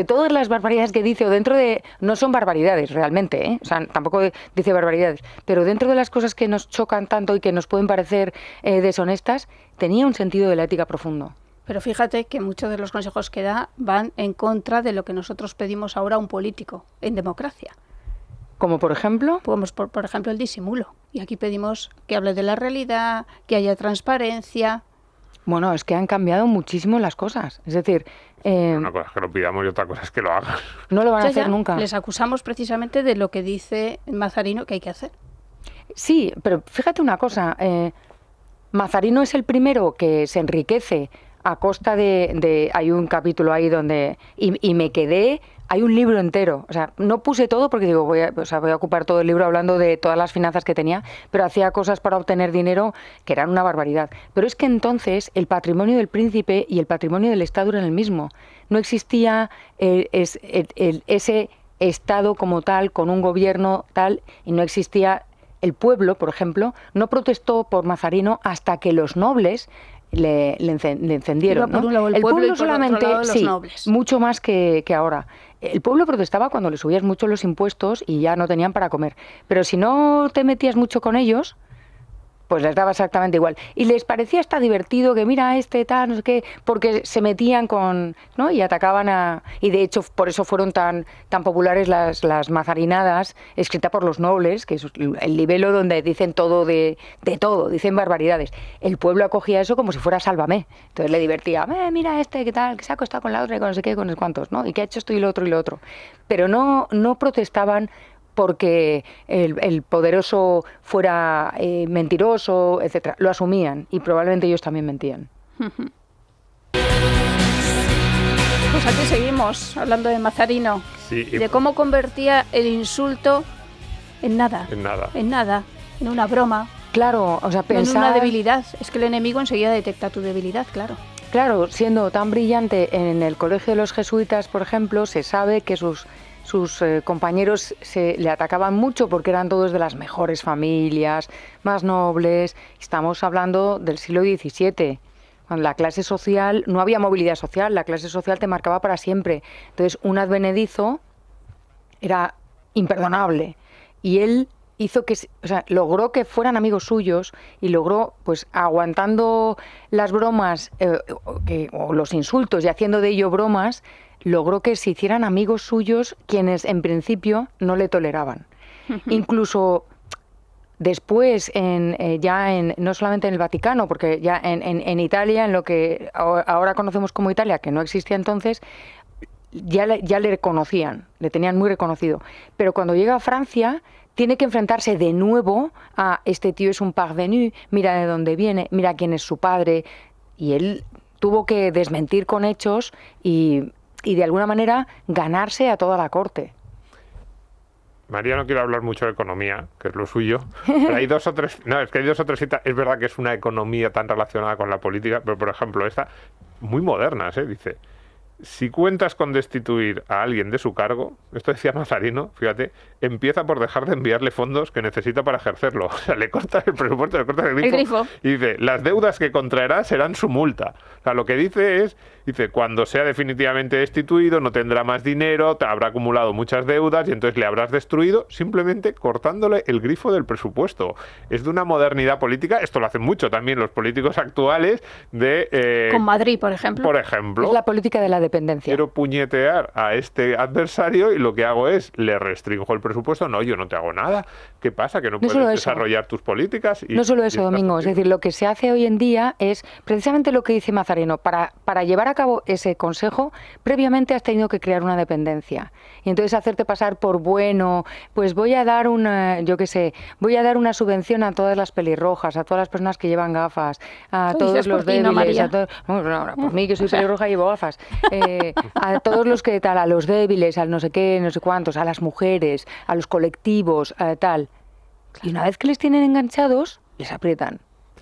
todas las barbaridades que dice, o dentro de... No son barbaridades realmente, ¿eh? O sea, tampoco dice barbaridades, pero dentro de las cosas que nos chocan tanto y que nos pueden parecer deshonestas, tenía un sentido de la ética profundo. Pero fíjate que muchos de los consejos que da van en contra de lo que nosotros pedimos ahora a un político en democracia. ¿Como por ejemplo? Por ejemplo, el disimulo. Y aquí pedimos que hable de la realidad, que haya transparencia. Bueno, es que han cambiado muchísimo las cosas. Es decir... una cosa es que lo pidamos y otra cosa es que lo hagan. No lo van a hacer nunca. Les acusamos precisamente de lo que dice Mazarino que hay que hacer. Sí, pero fíjate una cosa. Mazarino es el primero que se enriquece a costa hay un capítulo ahí donde... Y me quedé... Hay un libro entero. O sea, no puse todo porque digo, voy a ocupar todo el libro hablando de todas las finanzas que tenía, pero hacía cosas para obtener dinero que eran una barbaridad. Pero es que entonces el patrimonio del príncipe y el patrimonio del Estado eran el mismo. No existía ese Estado como tal, con un gobierno tal, y no existía... El pueblo, por ejemplo, no protestó por Mazarino hasta que los nobles le encendieron, ¿no? El pueblo solamente, sí, nobles. Mucho más que ahora. El pueblo protestaba cuando le subías mucho los impuestos y ya no tenían para comer. Pero si no te metías mucho con ellos, pues les daba exactamente igual. Y les parecía hasta divertido que mira tal, no sé qué, porque se metían con, ¿no? Y atacaban a... Y de hecho, por eso fueron tan populares las mazarinadas, escritas por los nobles, que es el libelo donde dicen todo de todo, dicen barbaridades. El pueblo acogía eso como si fuera Sálvame. Entonces le divertía, mira qué tal, que se ha acostado con la otra y con no sé qué, con no sé cuántos, ¿no? Y que ha hecho esto y lo otro. Pero no protestaban porque el poderoso fuera mentiroso, etcétera. Lo asumían y probablemente ellos también mentían. Pues aquí seguimos hablando de Mazarino, Sí, de cómo convertía el insulto en nada, en una broma, Claro, o sea, en una debilidad. Es que el enemigo enseguida detecta tu debilidad, claro. Claro, siendo tan brillante en el colegio de los jesuitas, por ejemplo, se sabe que sus compañeros le atacaban mucho porque eran todos de las mejores familias, más nobles. Estamos hablando del siglo XVII, cuando la clase social, no había movilidad social, la clase social te marcaba para siempre. Entonces, un advenedizo era imperdonable. Y él logró que fueran amigos suyos y logró, pues aguantando las bromas o los insultos y haciendo de ello bromas, logró que se hicieran amigos suyos quienes en principio no le toleraban. Incluso después, no solamente en el Vaticano, porque ya en Italia, en lo que ahora conocemos como Italia, que no existía entonces, ya le conocían, le tenían muy reconocido. Pero cuando llega a Francia, tiene que enfrentarse de nuevo a este tío es un parvenu, mira de dónde viene, mira quién es su padre, y él tuvo que desmentir con hechos y de alguna manera ganarse a toda la corte. María no quiere hablar mucho de economía, que es lo suyo, pero hay dos o tres... No, es que hay dos o tres citas. Es verdad que es una economía tan relacionada con la política, pero por ejemplo esta... muy modernas, dice: si cuentas con destituir a alguien de su cargo, esto decía Mazarino, fíjate, empieza por dejar de enviarle fondos que necesita para ejercerlo. O sea, le cortas el presupuesto, le cortas el grifo. Y dice, las deudas que contraerá serán su multa. O sea, lo que dice es, cuando sea definitivamente destituido, no tendrá más dinero, te habrá acumulado muchas deudas y entonces le habrás destruido simplemente cortándole el grifo del presupuesto. Es de una modernidad política, esto lo hacen mucho también los políticos actuales de... con Madrid, por ejemplo. Es la política de la dependencia. Quiero puñetear a este adversario y lo que hago es, le restringo el presupuesto. No, yo no te hago nada. ¿Qué pasa? ¿Que no puedes desarrollar tus políticas? No solo eso, Domingo. Es decir, lo que se hace hoy en día es precisamente lo que dice Mazarino. Para llevar a cabo ese consejo, previamente has tenido que crear una dependencia. Y entonces hacerte pasar por bueno, pues voy a dar voy a dar una subvención a todas las pelirrojas, a todas las personas que llevan gafas, a todos los débiles, por mí que soy pelirroja y llevo gafas, a todos los que tal, a los débiles, al no sé qué, no sé cuántos, a las mujeres, a los colectivos, tal. Y una vez que les tienen enganchados, les aprietan.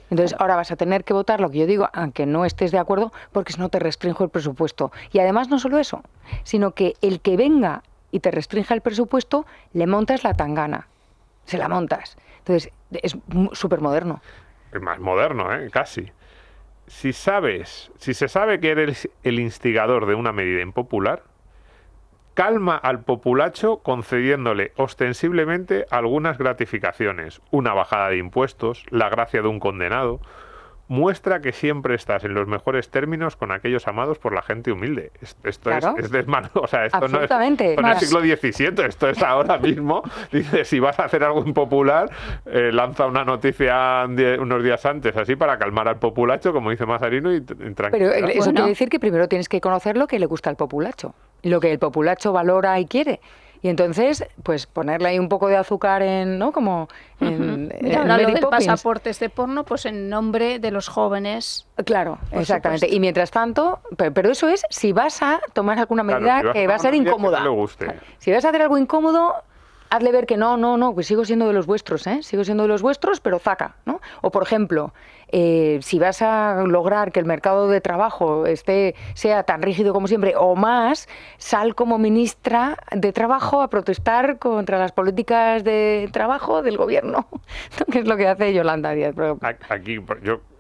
Entonces ahora vas a tener que votar lo que yo digo, aunque no estés de acuerdo, porque si no te restringo el presupuesto. Y además no solo eso, sino que el que venga y te restrinja el presupuesto, le montas la tangana. Se la montas. Entonces es súper moderno. Es más moderno, casi. Si se sabe que eres el instigador de una medida impopular, calma al populacho concediéndole ostensiblemente algunas gratificaciones, una bajada de impuestos, la gracia de un condenado. Muestra que siempre estás en los mejores términos con aquellos amados por la gente humilde. Esto claro. es desmano, o sea, esto no es siglo XVII, esto es ahora mismo. Dice, si vas a hacer algo impopular, lanza una noticia unos días antes, así para calmar al populacho, como dice Mazarino, y tranquilo. Pero eso quiere decir que primero tienes que conocer lo que le gusta al populacho, lo que el populacho valora y quiere. Y entonces, pues ponerle ahí un poco de azúcar ¿no? Como en ahora lo del pasaporte porno, pues en nombre de los jóvenes. Claro, exactamente. Supuesto. Y mientras tanto, pero eso es si vas a tomar alguna medida que va a ser incómoda. Que le guste. Si vas a hacer algo incómodo, hazle ver que no, que sigo siendo de los vuestros, sigo siendo de los vuestros, pero zaca, ¿no? O por ejemplo, si vas a lograr que el mercado de trabajo sea tan rígido como siempre o más, sal como ministra de Trabajo a protestar contra las políticas de trabajo del gobierno, que es lo que hace Yolanda Díaz. Aquí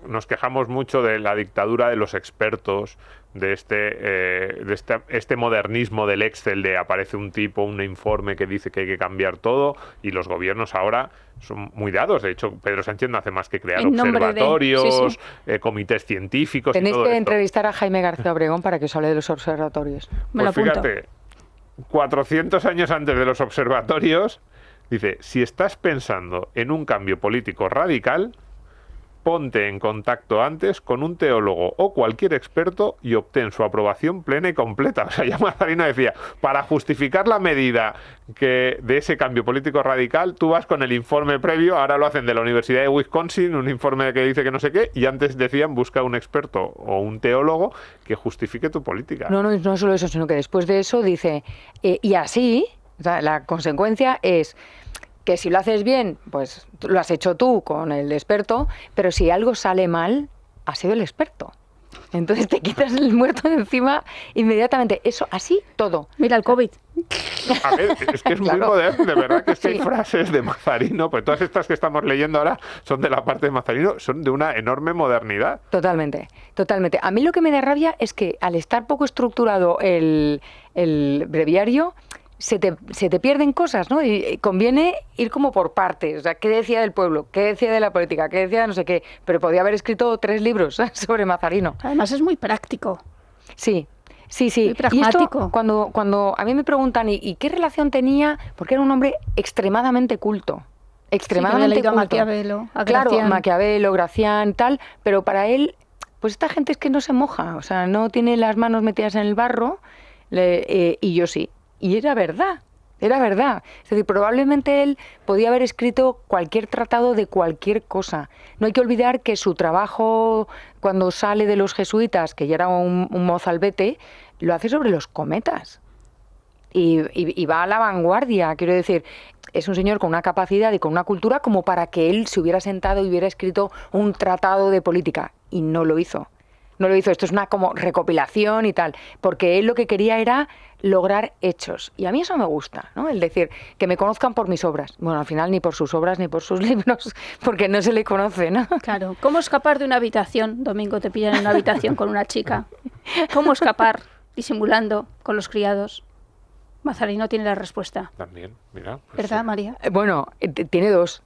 nos quejamos mucho de la dictadura de los expertos, de este modernismo del Excel, de aparece un tipo, un informe que dice que hay que cambiar todo, y los gobiernos ahora son muy dados. De hecho, Pedro Sánchez no hace más que crear observatorios, comités científicos. Tenéis y todo que esto. Entrevistar a Jaime García Obregón para que os hable de los observatorios. Pues fíjate, 400 años antes de los observatorios, dice, si estás pensando en un cambio político radical, ponte en contacto antes con un teólogo o cualquier experto y obtén su aprobación plena y completa. O sea, ya Mazarino decía, para justificar la medida de ese cambio político radical, tú vas con el informe previo, ahora lo hacen de la Universidad de Wisconsin, un informe que dice que no sé qué, y antes decían, busca un experto o un teólogo que justifique tu política. No solo eso, sino que después de eso dice, y así, o sea, la consecuencia es que si lo haces bien, pues lo has hecho tú con el experto, pero si algo sale mal, ha sido el experto. Entonces te quitas el muerto de encima inmediatamente. Eso, así, todo. Mira el COVID. A ver, es que es muy moderno, de verdad que hay frases de Mazarino, pues todas estas que estamos leyendo ahora son de la parte de Mazarino, son de una enorme modernidad. Totalmente. A mí lo que me da rabia es que al estar poco estructurado el breviario, se te pierden cosas, ¿no? Y conviene ir como por partes. O sea, ¿qué decía del pueblo? ¿Qué decía de la política? ¿Qué decía de no sé qué? Pero podía haber escrito 3 libros sobre Mazarino. Además es muy práctico. Sí. Muy pragmático. Y esto, cuando a mí me preguntan ¿y qué relación tenía? Porque era un hombre extremadamente culto. Extremadamente culto. A Maquiavelo, a Claro, Gracián. Maquiavelo, Gracián, tal. Pero para él, pues esta gente es que no se moja. O sea, no tiene las manos metidas en el barro. Y yo sí. Y era verdad. Es decir, probablemente él podía haber escrito cualquier tratado de cualquier cosa. No hay que olvidar que su trabajo, cuando sale de los jesuitas, que ya era un mozalbete, lo hace sobre los cometas. Y va a la vanguardia, quiero decir, es un señor con una capacidad y con una cultura como para que él se hubiera sentado y hubiera escrito un tratado de política. Y no lo hizo. No lo hizo, esto es una como recopilación y tal, porque él lo que quería era lograr hechos. Y a mí eso me gusta, ¿no? El decir, que me conozcan por mis obras. Bueno, al final ni por sus obras ni por sus libros, porque no se le conoce, ¿no? Claro. ¿Cómo escapar de una habitación? Domingo, te pillan en una habitación con una chica. ¿Cómo escapar disimulando con los criados? Mazarino tiene la respuesta. También, mira. Pues ¿Verdad, sí. María? Bueno, tiene dos,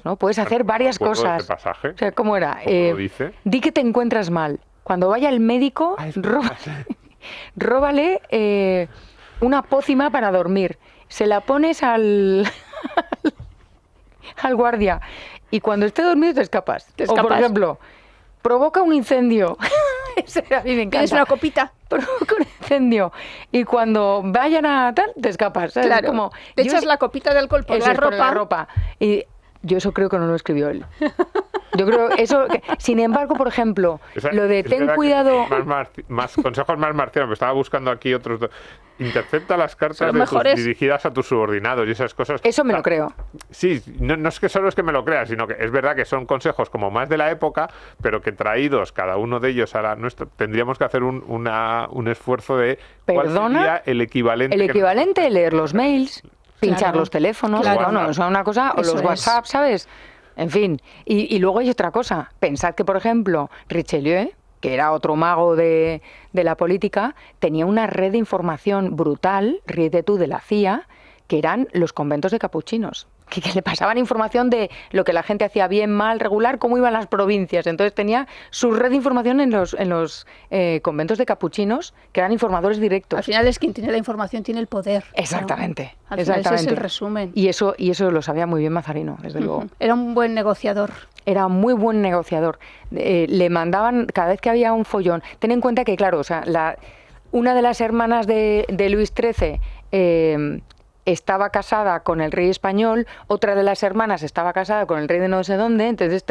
¿no? Puedes hacer varias ¿Puedo cosas. este pasaje? O sea, ¿cómo era? ¿Cómo lo dice? Di que te encuentras mal. Cuando vaya el médico, róbale una pócima para dormir. Se la pones al guardia y cuando esté dormido te escapas. Te O, por escapas. ejemplo, provoca un incendio. Ese a mí me encanta. ¿Tienes una copita? Provoca un incendio y cuando vayan a tal, te escapas. ¿Sabes? Claro. Como, Te yo echas la copita de alcohol por eso la es, por ropa. la ropa. Y yo eso creo que no lo escribió él. Yo creo eso. Sin embargo, por ejemplo, lo de Es ten verdad que cuidado. más consejos más marcianos. Estaba buscando aquí otros dos. Intercepta las Son cartas los mejores. dirigidas a tus subordinados y esas cosas. Eso me lo creo. Sí, no es que solo es que me lo crea, sino que es verdad que son consejos como más de la época, pero que traídos cada uno de ellos a la nuestra, tendríamos que hacer un esfuerzo de cuál ¿Perdona? sería el equivalente. El equivalente, leer los mails, pinchar Claro. los teléfonos, Claro. bueno, o sea, una cosa, o Eso los es. WhatsApp, ¿sabes? En fin. Y luego hay otra cosa. Pensad que, por ejemplo, Richelieu, que era otro mago de la política, tenía una red de información brutal, ríete tú, de la CIA, que eran los conventos de capuchinos. Que le pasaban información de lo que la gente hacía bien, mal, regular, cómo iban las provincias. Entonces tenía su red de información en los conventos de capuchinos, que eran informadores directos. Al final es quien tiene la información, tiene el poder. ¿no? Exactamente. Al final ese es el resumen. Y eso lo sabía muy bien Mazarino, desde luego. Era un buen negociador. Era muy buen negociador. Le mandaban, cada vez que había un follón, ten en cuenta que, claro, o sea, una de las hermanas de Luis XIII estaba casada con el rey español, otra de las hermanas estaba casada con el rey de no sé dónde, entonces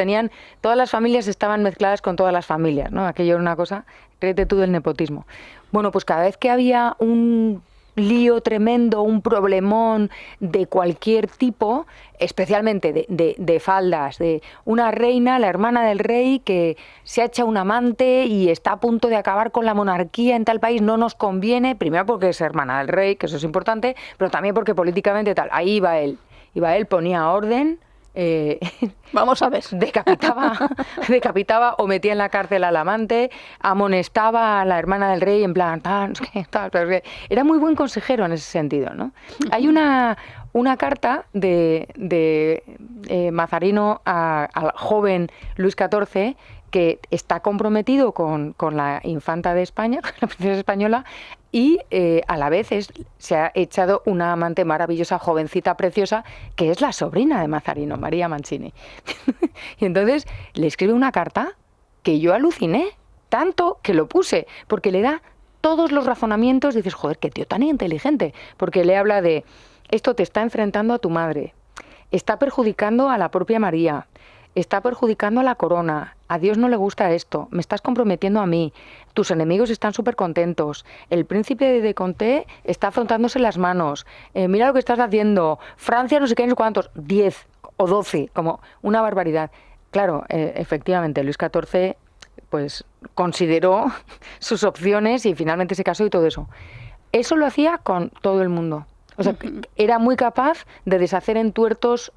todas las familias estaban mezcladas con todas las familias, ¿no? Aquello era una cosa, créete tú del nepotismo. Bueno, pues cada vez que había un lío tremendo, un problemón de cualquier tipo, especialmente de faldas, de una reina, la hermana del rey, que se ha hecho un amante y está a punto de acabar con la monarquía en tal país, no nos conviene, primero porque es hermana del rey, que eso es importante, pero también porque políticamente tal. Ahí iba él, ponía orden. Vamos a ver. Decapitaba o metía en la cárcel al amante, amonestaba a la hermana del rey en plan tal, pero era muy buen consejero en ese sentido, ¿no? Hay una carta de Mazarino al joven Luis XIV que está comprometido con la infanta de España, con la princesa española, y a la vez se ha echado una amante maravillosa, jovencita, preciosa, que es la sobrina de Mazarino, María Mancini. Y entonces le escribe una carta que yo aluciné, tanto que lo puse, porque le da todos los razonamientos, dices, joder, qué tío tan inteligente, porque le habla de, esto te está enfrentando a tu madre, está perjudicando a la propia María, está perjudicando a la corona, a Dios no le gusta esto, me estás comprometiendo a mí, tus enemigos están súper contentos, el príncipe de Conté está frotándose las manos, mira lo que estás haciendo, Francia no sé qué, no sé cuántos, 10 o 12, como una barbaridad. Claro, efectivamente, Luis XIV pues consideró sus opciones y finalmente se casó y todo eso. Eso lo hacía con todo el mundo. O sea, era muy capaz de deshacer entuertos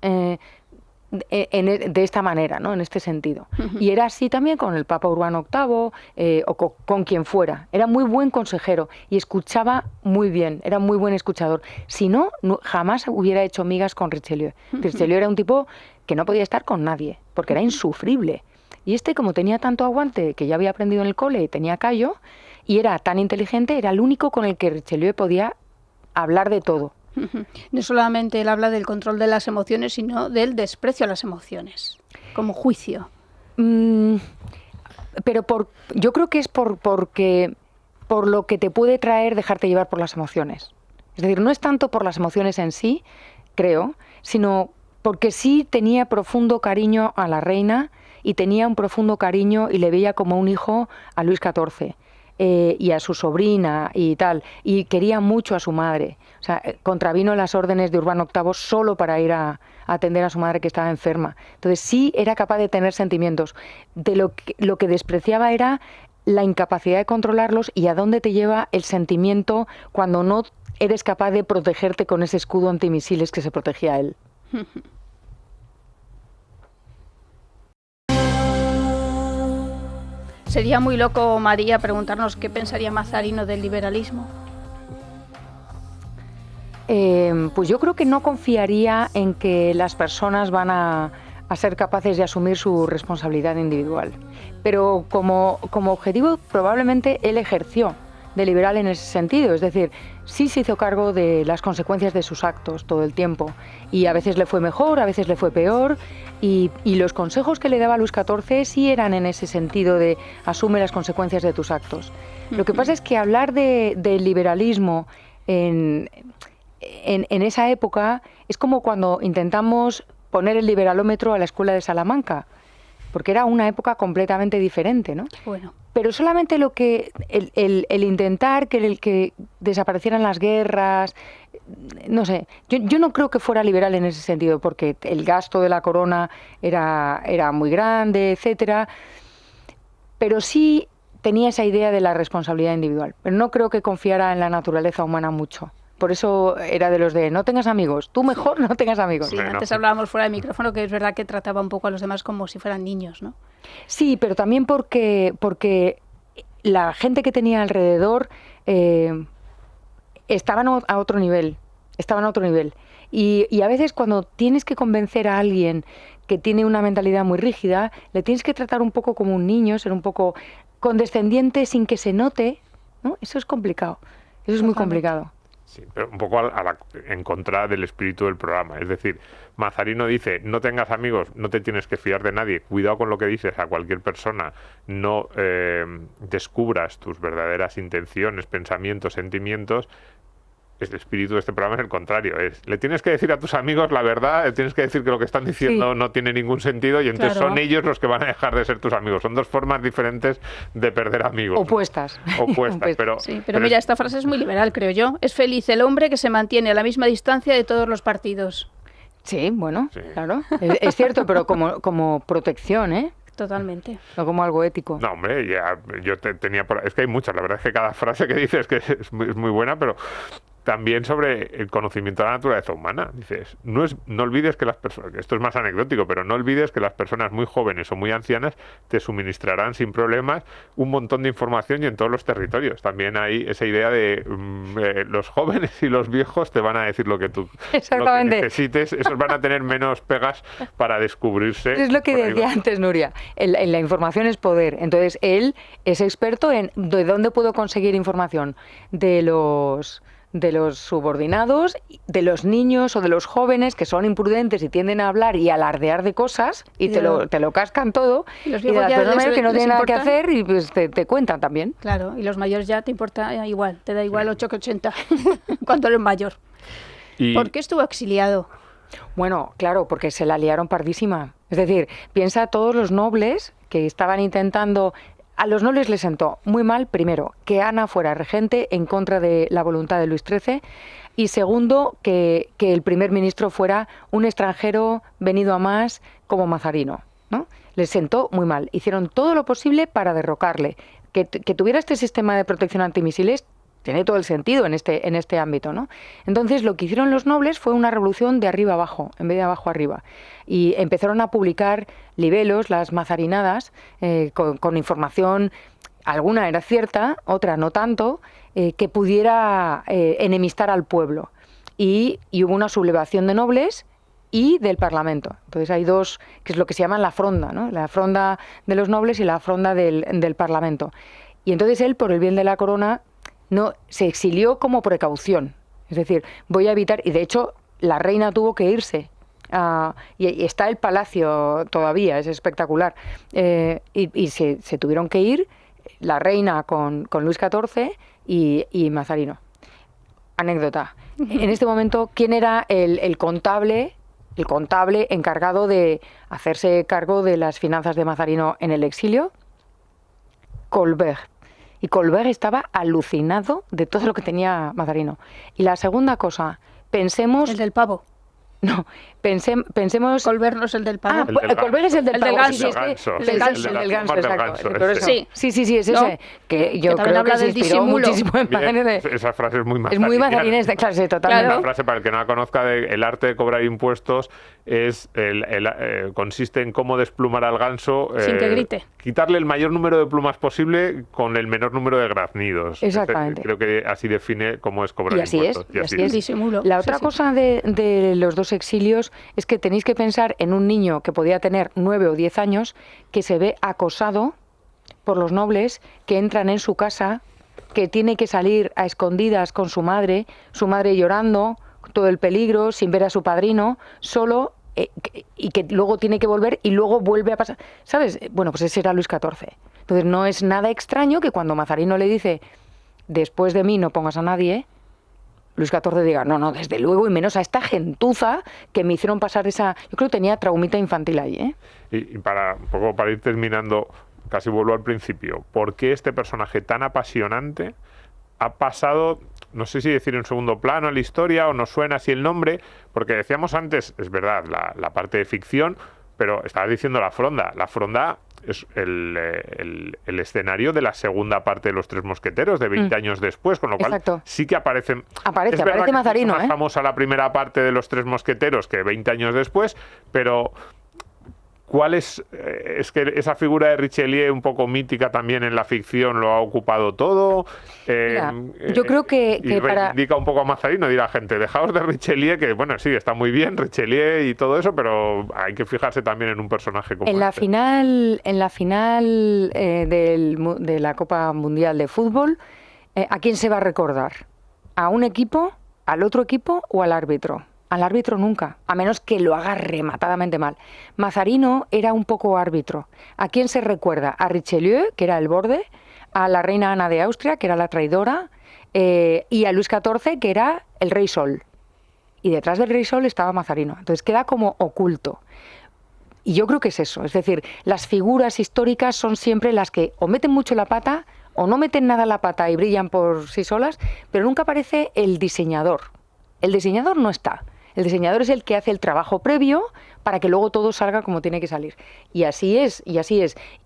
de esta manera, ¿no? En este sentido. Y era así también con el Papa Urbano VIII o con quien fuera. Era muy buen consejero y escuchaba muy bien, era muy buen escuchador. Si no, jamás hubiera hecho migas con Richelieu. Richelieu era un tipo que no podía estar con nadie, porque era insufrible. Y como tenía tanto aguante, que ya había aprendido en el cole y tenía callo, y era tan inteligente, era el único con el que Richelieu podía hablar de todo. No solamente él habla del control de las emociones, sino del desprecio a las emociones, como juicio. Pero yo creo que es por lo que te puede traer dejarte llevar por las emociones. Es decir, no es tanto por las emociones en sí, creo, sino porque sí tenía profundo cariño a la reina y tenía un profundo cariño y le veía como un hijo a Luis XIV. Y a su sobrina y tal, y quería mucho a su madre. O sea, contravino las órdenes de Urbano VIII solo para ir a atender a su madre que estaba enferma. Entonces sí era capaz de tener sentimientos. De lo que despreciaba era la incapacidad de controlarlos y a dónde te lleva el sentimiento cuando no eres capaz de protegerte con ese escudo antimisiles que se protegía él. Sería muy loco, María, preguntarnos qué pensaría Mazarino del liberalismo. Pues yo creo que no confiaría en que las personas van a ser capaces de asumir su responsabilidad individual. Pero como objetivo probablemente él ejerció de liberal en ese sentido, es decir, sí se hizo cargo de las consecuencias de sus actos todo el tiempo y a veces le fue mejor, a veces le fue peor y los consejos que le daba Luis XIV sí eran en ese sentido de asume las consecuencias de tus actos. Lo que pasa es que hablar de liberalismo en esa época es como cuando intentamos poner el liberalómetro a la escuela de Salamanca, porque era una época completamente diferente, ¿no? Bueno. Pero solamente lo que el intentar que desaparecieran las guerras, no sé, yo no creo que fuera liberal en ese sentido, porque el gasto de la corona era muy grande, etcétera, pero sí tenía esa idea de la responsabilidad individual. Pero no creo que confiara en la naturaleza humana mucho. Por eso era de los de no tengas amigos, tú mejor no tengas amigos. Sí, antes hablábamos fuera de micrófono que es verdad que trataba un poco a los demás como si fueran niños, ¿no? Sí, pero también porque la gente que tenía alrededor estaban a otro nivel, Y a veces cuando tienes que convencer a alguien que tiene una mentalidad muy rígida, le tienes que tratar un poco como un niño, ser un poco condescendiente sin que se note, ¿no? Eso es complicado, eso es muy complicado. Sí, pero un poco en contra del espíritu del programa. Es decir, Mazarino dice, no tengas amigos, no te tienes que fiar de nadie, cuidado con lo que dices a cualquier persona, no descubras tus verdaderas intenciones, pensamientos, sentimientos. El espíritu de este programa es el contrario, le tienes que decir a tus amigos la verdad, le tienes que decir que lo que están diciendo no tiene ningún sentido y entonces son ellos los que van a dejar de ser tus amigos. Son dos formas diferentes de perder amigos. Opuestas, pero... Sí, pero mira, esta frase es muy liberal, creo yo. Es feliz el hombre que se mantiene a la misma distancia de todos los partidos. Sí, bueno, claro. Es cierto, pero como protección, ¿eh? Totalmente. No como algo ético. No, hombre, yo tenía... Es que hay muchas, la verdad es que cada frase que dices que es muy buena, pero... También sobre el conocimiento de la naturaleza humana. Dices, no olvides que las personas, esto es más anecdótico, pero no olvides que las personas muy jóvenes o muy ancianas te suministrarán sin problemas un montón de información y en todos los territorios. También hay esa idea de los jóvenes y los viejos te van a decir lo que tú lo que necesites. Esos van a tener menos pegas para descubrirse. Es lo que decía antes, Nuria. La información es poder. Entonces, él es experto en de dónde puedo conseguir información de los subordinados, de los niños o de los jóvenes que son imprudentes y tienden a hablar y alardear de cosas y te lo cascan todo, y de las personas que no tienen nada que hacer y pues te cuentan también. Claro, y los mayores ya te importa igual, te da igual 8 que 80 cuando eres mayor. ¿Por qué estuvo exiliado? Bueno, claro, porque se la liaron pardísima. Es decir, piensa a todos los nobles que estaban intentando... A los nobles les sentó muy mal, primero, que Ana fuera regente en contra de la voluntad de Luis XIII y segundo, que el primer ministro fuera un extranjero venido a más como Mazarino, ¿no? Les sentó muy mal. Hicieron todo lo posible para derrocarle. Que tuviera este sistema de protección antimisiles tiene todo el sentido en este ámbito, ¿no? Entonces, lo que hicieron los nobles fue una revolución de arriba abajo, en vez de abajo arriba. Y empezaron a publicar libelos, las mazarinadas, con información, alguna era cierta, otra no tanto, que pudiera enemistar al pueblo. Y hubo una sublevación de nobles y del Parlamento. Entonces hay dos, que es lo que se llama la fronda, ¿no? La fronda de los nobles y la fronda del Parlamento. Y entonces él, por el bien de la corona, no se exilió como precaución. Es decir, voy a evitar... Y de hecho, la reina tuvo que irse. Y está el palacio todavía, es espectacular. Y se tuvieron que ir la reina con Luis XIV y Mazarino. Anécdota. En este momento, ¿quién era el contable encargado de hacerse cargo de las finanzas de Mazarino en el exilio? Colbert. Y Colbert estaba alucinado de todo lo que tenía Mazarino. Y la segunda cosa, pensemos... El del pavo. No, pensemos... Colbert no es el del pavo. Colbert es el del pavo. ganso. El del ganso, exacto. Ese. Sí, es ese. Que yo creo que se inspiró muchísimo en esa frase es muy mazarinés. Es muy mazarinés, claro, sí, totalmente. Una frase, para el que no la conozca, el arte de cobrar impuestos consiste en cómo desplumar al ganso sin que grite. Quitarle el mayor número de plumas posible con el menor número de graznidos. Exactamente. Creo que así define cómo es cobrar y así impuestos. Y así es. Disimulo. La otra cosa de los dos exilios es que tenéis que pensar en un niño que podía tener 9 o 10 años que se ve acosado por los nobles que entran en su casa, que tiene que salir a escondidas con su madre llorando, todo el peligro, sin ver a su padrino, solo, y que luego tiene que volver y luego vuelve a pasar. ¿Sabes? Bueno, pues ese era Luis XIV. Entonces no es nada extraño que cuando Mazarino le dice, después de mí no pongas a nadie, Luis XIV diga, no, desde luego, y menos a esta gentuza que me hicieron pasar esa... Yo creo que tenía traumita infantil ahí, ¿eh? Y un poco para ir terminando, casi vuelvo al principio. ¿Por qué este personaje tan apasionante ha pasado, no sé si decir en segundo plano en la historia o nos suena así el nombre? Porque decíamos antes, es verdad, la parte de ficción, pero estaba diciendo La Fronda. La Fronda es el escenario de la segunda parte de Los Tres Mosqueteros, de 20 años después, con lo cual sí que aparece Mazarino, es más famosa la primera parte de Los Tres Mosqueteros que 20 años después, pero ¿cuál es que esa figura de Richelieu, un poco mítica también en la ficción, lo ha ocupado todo? Mira, yo creo que reivindica un poco a Mazarino, dirá gente, dejaos de Richelieu, que bueno, sí, está muy bien Richelieu y todo eso, pero hay que fijarse también en un personaje como en la final de la Copa Mundial de Fútbol, ¿a quién se va a recordar? ¿A un equipo, al otro equipo o al árbitro? Al árbitro nunca, a menos que lo haga rematadamente mal. Mazarino era un poco árbitro. ¿A quién se recuerda? A Richelieu, que era el borde, a la reina Ana de Austria, que era la traidora, y a Luis XIV, que era el rey Sol. Y detrás del rey Sol estaba Mazarino. Entonces queda como oculto. Y yo creo que es eso. Es decir, las figuras históricas son siempre las que o meten mucho la pata o no meten nada la pata y brillan por sí solas, pero nunca aparece el diseñador. El diseñador no está. El diseñador es el que hace el trabajo previo para que luego todo salga como tiene que salir. Y así es.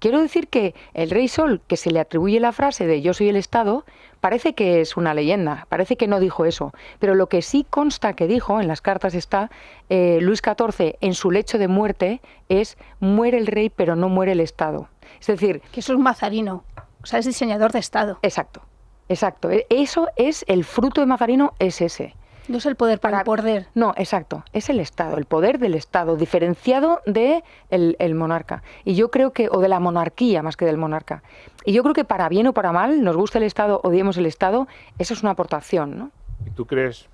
Quiero decir que el Rey Sol, que se le atribuye la frase de yo soy el Estado, parece que es una leyenda, parece que no dijo eso. Pero lo que sí consta que dijo, en las cartas está, Luis XIV en su lecho de muerte, es muere el rey pero no muere el Estado. Es decir... Que eso es Mazarino, o sea, es diseñador de Estado. Exacto. Eso es, el fruto de Mazarino es ese. No es el poder para el poder. No, exacto. Es el Estado, el poder del Estado, diferenciado de el monarca. Y yo creo que, o de la monarquía más que del monarca. Y yo creo que para bien o para mal, nos guste el Estado, odiemos el Estado, eso es una aportación, ¿no? ¿Y tú crees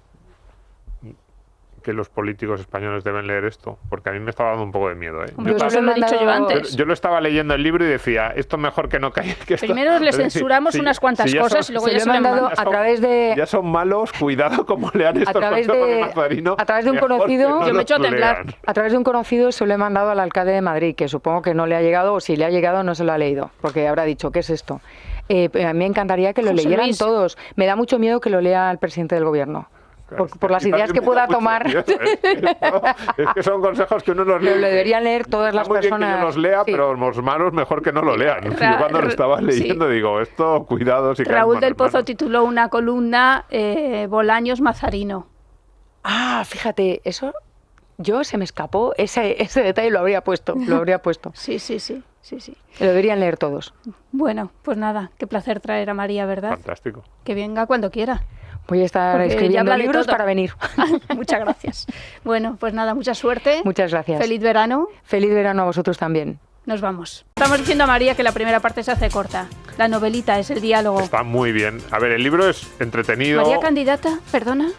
que los políticos españoles deben leer esto? Porque a mí me estaba dando un poco de miedo, ¿eh? Hombre, eso lo he dicho yo antes. Yo lo estaba leyendo el libro y decía, esto mejor que no caiga. Primero les censuramos unas cuantas cosas y luego ya se lo han mandado a través de... Ya son malos, cuidado como lean estos consejos de Mazarino. A través de un conocido... Yo me echo a temblar. A través de un conocido se lo he mandado al alcalde de Madrid, que supongo que no le ha llegado, o si le ha llegado no se lo ha leído, porque habrá dicho, ¿qué es esto? A mí me encantaría que lo leyeran todos. Me da mucho miedo que lo lea el presidente del gobierno. Por las ideas que pueda tomar. Es que son consejos que uno los lee. Lo deberían leer todas las personas. Muy bien que yo los lea, pero los malos mejor que no lo lean. Yo cuando lo estaba leyendo digo, esto, cuidado. Si Raúl del Pozo tituló una columna Bolaños Mazarino. Ah, fíjate, eso se me escapó. Ese detalle lo habría puesto. Sí. Lo deberían leer todos. Bueno, pues nada, qué placer traer a María, ¿verdad? Fantástico. Que venga cuando quiera. Voy a estar escribiendo libros para venir. Muchas gracias. Bueno, pues nada, mucha suerte. Muchas gracias. Feliz verano. Feliz verano a vosotros también. Nos vamos. Estamos diciendo a María que la primera parte se hace corta. La novelita es el diálogo. Está muy bien. A ver, el libro es entretenido. María candidata, perdona.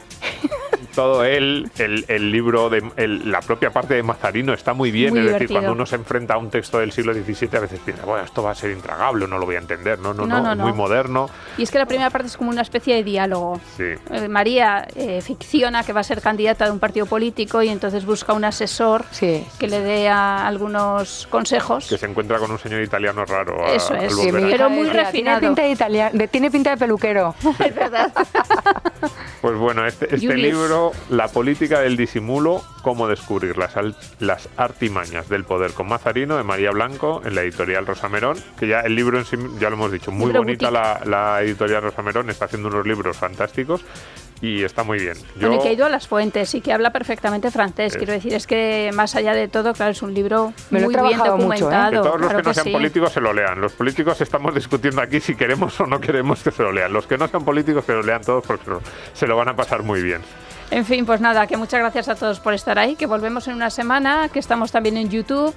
Todo el libro, la propia parte de Mazarino está muy bien. Muy es divertido. Decir, cuando uno se enfrenta a un texto del siglo XVII, a veces piensa, bueno, esto va a ser intragable, no lo voy a entender. No, muy moderno. Y es que la primera parte es como una especie de diálogo. Sí. María ficciona que va a ser candidata de un partido político y entonces busca un asesor que le dé algunos consejos. Que se encuentra con un señor italiano raro. Eso es, pero muy refinado. Tiene pinta de peluquero. Es verdad. Pues bueno, este libro, La política del disimulo, cómo descubrir las artimañas del poder con Mazarino, de María Blanco, en la editorial Rosamerón, que ya el libro en sí, ya lo hemos dicho, muy bonita la editorial Rosamerón, está haciendo unos libros fantásticos y está muy bien. Bueno, y que ha ido a las fuentes y que habla perfectamente francés. Quiero decir, es que más allá de todo, claro, es un libro muy bien documentado. Mucho, ¿eh? Que todos los claro que no sean políticos se lo lean. Los políticos estamos discutiendo aquí si queremos o no queremos que se lo lean. Los que no sean políticos que lo lean todos porque se lo van a pasar muy bien. En fin, pues nada, que muchas gracias a todos por estar ahí, que volvemos en una semana, que estamos también en YouTube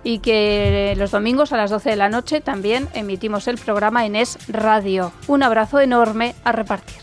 y que los domingos a las 12 de la noche también emitimos el programa en Es Radio. Un abrazo enorme a repartir.